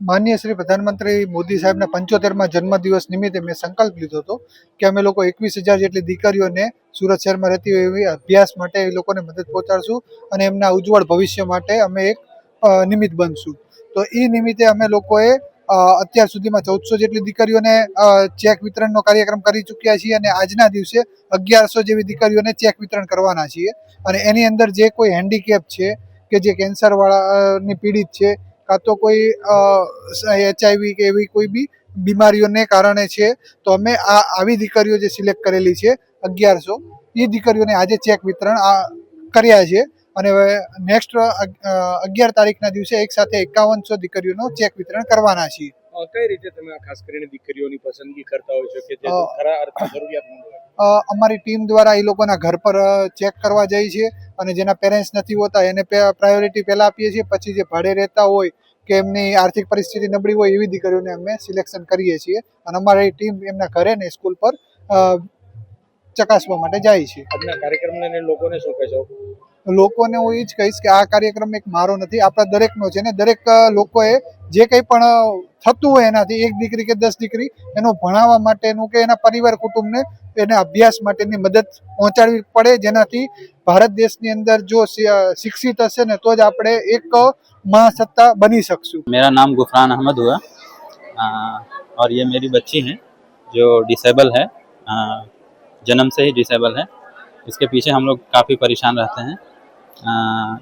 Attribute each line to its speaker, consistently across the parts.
Speaker 1: માનનીય શ્રી પ્રધાનમંત્રી મોદી સાહેબના 75મા જન્મદિવસ નિમિત્તે મેં સંકલ્પ લીધો હતો કે અમે લોકો 21,000 જેટલી દીકરીઓને સુરત શહેરમાં રહેતી હોય એવી અભ્યાસ માટે એ લોકોને મદદ પહોંચાડશું અને એમના ઉજ્જવળ ભવિષ્ય માટે અમે એક નિમિત્ત બનશું. તો એ નિમિત્તે અમે લોકોએ અત્યાર સુધીમાં 1400 જેટલી દીકરીઓને ચેક વિતરણનો કાર્યક્રમ કરી ચૂક્યા છીએ અને આજના દિવસે 1100 જેવી દીકરીઓને ચેક વિતરણ કરવાના છીએ. અને એની અંદર જે કોઈ હેન્ડીકેપ છે કે જે કેન્સરવાળાની પીડિત છે કાં તો કોઈ HIV કે એવી કોઈ બી બીમારીઓને કારણે છે, તો અમે આવી દીકરીઓ જે સિલેક્ટ કરેલી છે 1100, એ દીકરીઓને આજે ચેક વિતરણ કર્યા છે. અને હવે નેક્સ્ટ 11 તારીખના દિવસે એક સાથે 5100 દીકરીઓનો ચેક વિતરણ કરવાના છીએ.
Speaker 2: કઈ રીતે તમે ખાસ કરીને દીકરીઓની પસંદગી કરતા હોય છો કે જે ખરા અર્થમાં જરૂરિયાતમંદ હોય?
Speaker 1: અમારી ટીમ દ્વારા એ લોકોના ઘર પર ચેક કરવા જાય છે અને જેના પેરેન્ટ્સ નથી હોતા એને પ્રાયોરિટી પહેલાં આપીએ છીએ. પછી જે ભાડે રહેતા હોય કે એમની આર્થિક પરિસ્થિતિ નબળી હોય એવી દીકરીઓને અમે સિલેક્શન કરીએ છીએ અને અમારી ટીમ એમના ઘરે ને સ્કૂલ પર ચકાસવા માટે જાય છે.
Speaker 2: આજના કાર્યક્રમને લોકોને શું કહેશો?
Speaker 1: લોકોને હું એ જ કહીશ કે આ કાર્યક્રમ એક મારો નથી, આપણા દરેકનો છે ને દરેક લોકોએ જે કંઈ પણ થતું હોય એનાથી 1 દીકરી કે 10 દીકરી એનું ભણાવવા માટેનું કે એના પરિવાર કુટુંબને એને અભ્યાસ માટેની મદદ પહોંચાડવી પડે, જેનાથી ભારત દેશની અંદર જો શિક્ષિત હશે ને તો જ આપણે એક महासत्ता बनी सकूं।
Speaker 3: मेरा नाम गुफरान अहमद हुआ और ये मेरी बच्ची है जो डिसेबल है, जन्म से ही डिसेबल है। इसके पीछे हम लोग काफ़ी परेशान रहते हैं।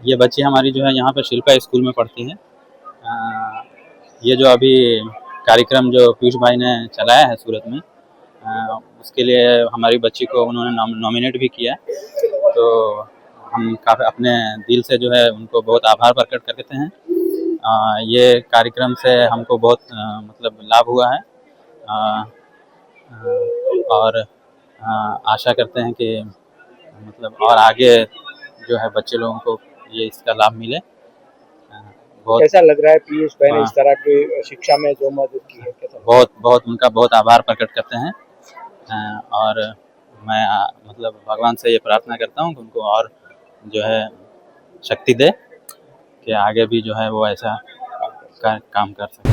Speaker 3: ये बच्ची हमारी जो है यहाँ पर शिल्पा स्कूल में पढ़ती है। ये जो अभी कार्यक्रम जो पीयूष भाई ने चलाया है सूरत में, उसके लिए हमारी बच्ची को उन्होंने नॉमिनेट भी किया, तो हम काफ़ी अपने दिल से जो है उनको बहुत आभार प्रकट करते हैं। ये कार्यक्रम से हमको बहुत मतलब लाभ हुआ है और आशा करते हैं कि मतलब और आगे जो है बच्चे लोगों को ये इसका लाभ मिले।
Speaker 2: बहुत कैसा लग रहा है पीयूष भाई ने इस तरह की शिक्षा में जो मदद की है?
Speaker 3: बहुत उनका बहुत आभार प्रकट करते हैं और मैं मतलब भगवान से ये प्रार्थना करता हूँ कि उनको और जो है शक्ति दे कि आगे भी जो है वो ऐसा काम कर सके।